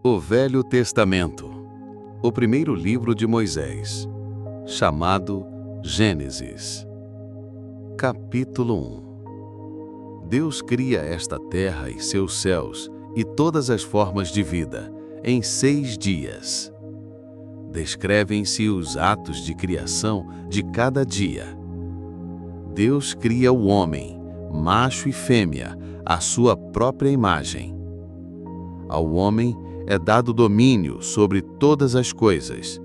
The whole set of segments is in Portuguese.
O Velho Testamento, o primeiro livro de Moisés, chamado Gênesis. Capítulo 1. Deus cria esta terra e seus céus e todas as formas de vida em 6 dias. Descrevem-se os atos de criação de cada dia. Deus cria o homem, macho e fêmea, à sua própria imagem. Ao homem é dado domínio sobre todas as coisas,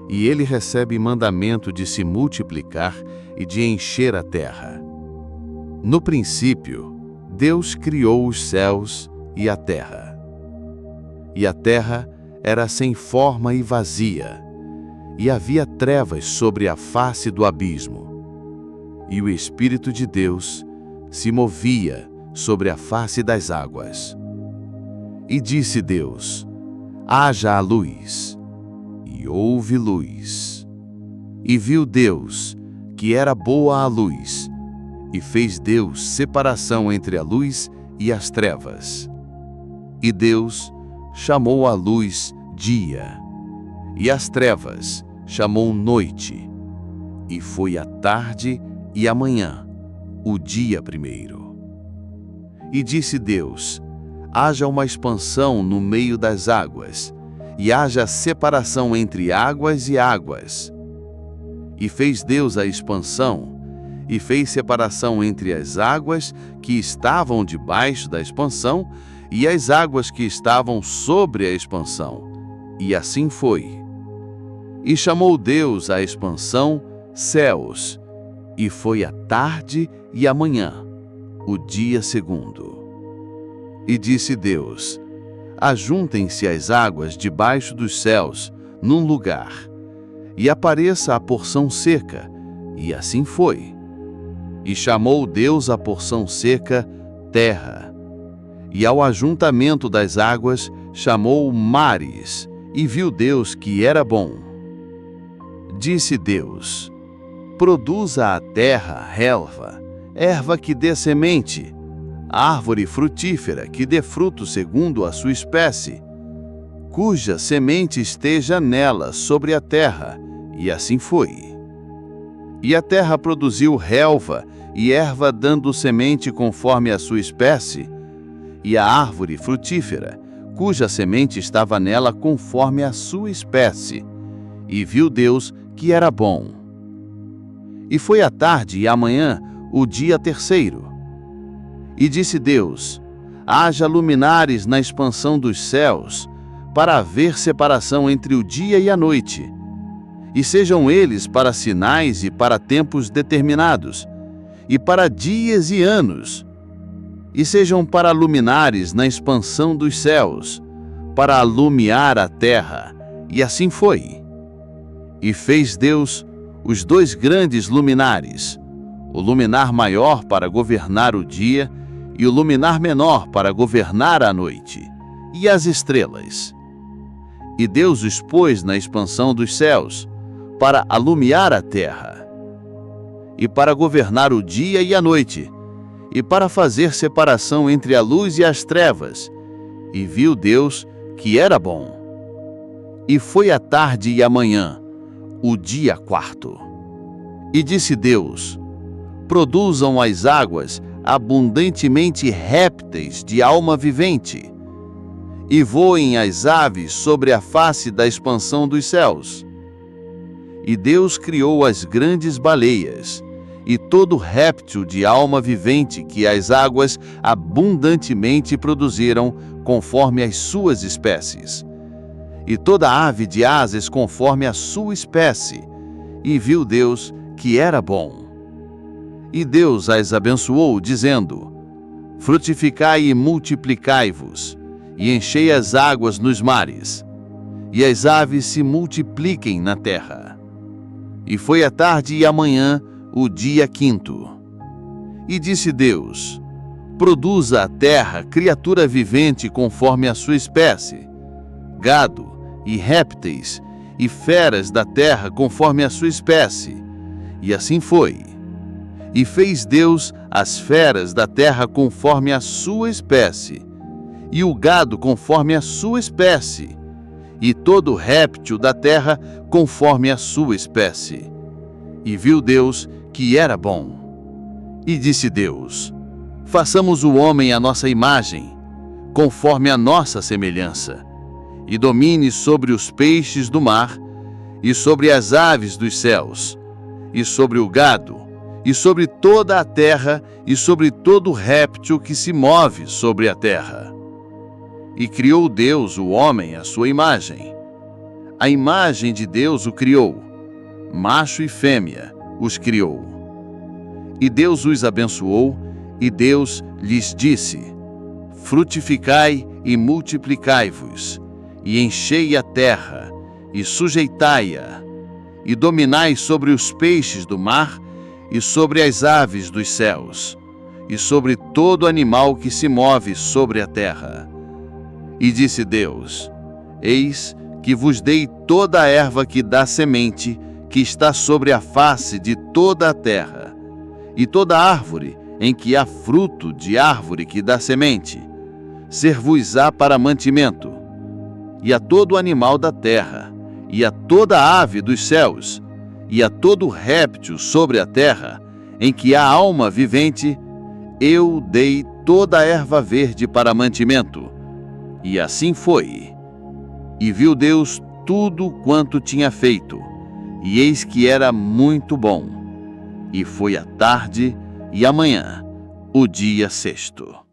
e ele recebe mandamento de se multiplicar e de encher a terra. No princípio, Deus criou os céus e a terra. E a terra era sem forma e vazia, e havia trevas sobre a face do abismo. E o Espírito de Deus se movia sobre a face das águas. E disse Deus: haja a luz. E houve luz. E viu Deus que era boa a luz, e fez Deus separação entre a luz e as trevas. E Deus chamou a luz dia, e as trevas chamou noite. E foi a tarde e a manhã, o dia primeiro. E disse Deus: haja uma expansão no meio das águas, e haja separação entre águas e águas. E fez Deus a expansão, e fez separação entre as águas que estavam debaixo da expansão e as águas que estavam sobre a expansão. E assim foi. E chamou Deus a expansão céus, e foi a tarde e a manhã, o dia segundo. E disse Deus: ajuntem-se as águas debaixo dos céus, num lugar, e apareça a porção seca. E assim foi. E chamou Deus a porção seca terra, e ao ajuntamento das águas chamou mares, e viu Deus que era bom. Disse Deus: produza a terra relva, erva que dê semente, árvore frutífera que dê fruto segundo a sua espécie, cuja semente esteja nela sobre a terra. E assim foi. E a terra produziu relva e erva dando semente conforme a sua espécie, e a árvore frutífera, cuja semente estava nela conforme a sua espécie. E viu Deus que era bom. E foi a tarde e a manhã, o dia terceiro. E disse Deus: haja luminares na expansão dos céus, para haver separação entre o dia e a noite, e sejam eles para sinais e para tempos determinados, e para dias e anos, e sejam para luminares na expansão dos céus, para alumiar a terra. E assim foi. E fez Deus os 2 grandes luminares, o luminar maior para governar o dia, e o luminar menor para governar a noite, e as estrelas. E Deus os pôs na expansão dos céus, para alumiar a terra, e para governar o dia e a noite, e para fazer separação entre a luz e as trevas. E viu Deus que era bom. E foi a tarde e a manhã, o dia quarto. E disse Deus: produzam as águas abundantemente répteis de alma vivente, e voem as aves sobre a face da expansão dos céus. E Deus criou as grandes baleias, e todo réptil de alma vivente que as águas abundantemente produziram, conforme as suas espécies, e toda ave de asas conforme a sua espécie. E viu Deus que era bom. E Deus as abençoou, dizendo: frutificai e multiplicai-vos, e enchei as águas nos mares, e as aves se multipliquem na terra. E foi a tarde e a manhã, o dia quinto. E disse Deus: produza a terra criatura vivente conforme a sua espécie, gado e répteis, e feras da terra conforme a sua espécie. E assim foi. E fez Deus as feras da terra conforme a sua espécie, e o gado conforme a sua espécie, e todo réptil da terra conforme a sua espécie. E viu Deus que era bom. E disse Deus: façamos o homem à nossa imagem, conforme a nossa semelhança, e domine sobre os peixes do mar, e sobre as aves dos céus, e sobre o gado, e sobre toda a terra, e sobre todo réptil que se move sobre a terra. E criou Deus o homem à sua imagem. A imagem de Deus o criou, macho e fêmea os criou. E Deus os abençoou, e Deus lhes disse: frutificai e multiplicai-vos, e enchei a terra, e sujeitai-a, e dominai sobre os peixes do mar, e sobre as aves dos céus, e sobre todo animal que se move sobre a terra. E disse Deus: eis que vos dei toda a erva que dá semente, que está sobre a face de toda a terra, e toda árvore em que há fruto de árvore que dá semente, ser-vos-á para mantimento, e a todo animal da terra, e a toda ave dos céus, e a todo réptil sobre a terra, em que há alma vivente, eu dei toda a erva verde para mantimento. E assim foi. E viu Deus tudo quanto tinha feito, e eis que era muito bom. E foi a tarde e a manhã, o dia sexto.